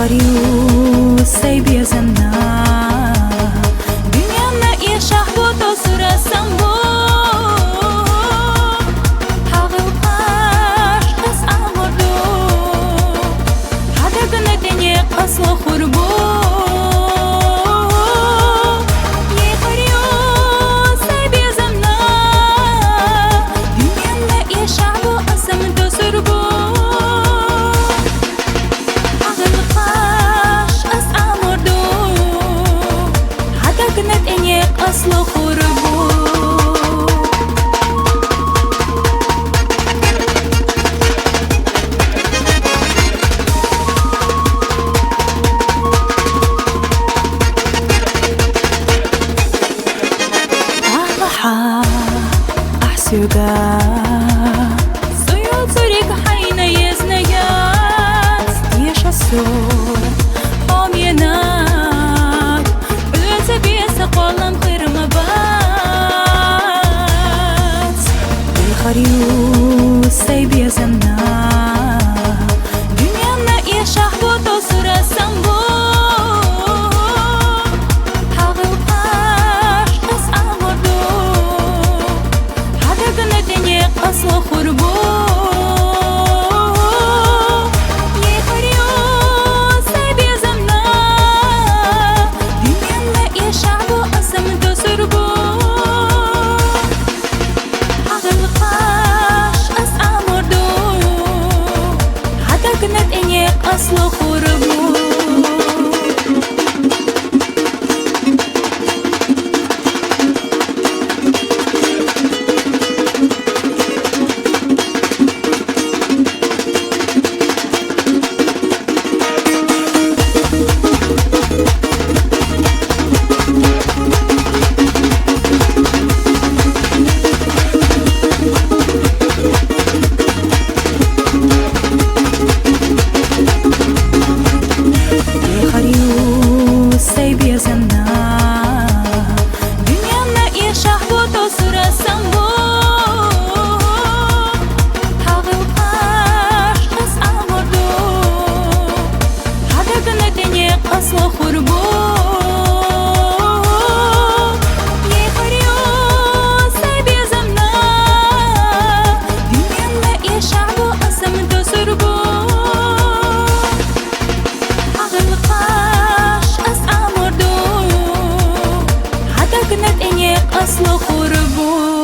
خريو سيبي زمنا دنيانا يشاح بوتو سورة سمبو حاغي وقاش قس أمردو حدا قلنا دنيا قص وخربو أصل خربو أضحى أحسوغا سيوت سوريك حين يزنيات يشسور أمينات بلتبيس قولن خريو سيبي زمنا دنيانا يشاح بوتو سورة سمبو حاغي وقاش قس أمردو حدا قلنا دنيا قص وخربو أصل خربو سيبي زمنا دنيانا يشاح بوتو سورة سمبو حاغي وقاش قس أمردو حدا قلنا دنيا قص وخربو سيبي زمنا دنيانا يشاح بو أسمدو سربو حاغي وقاش أصل خربو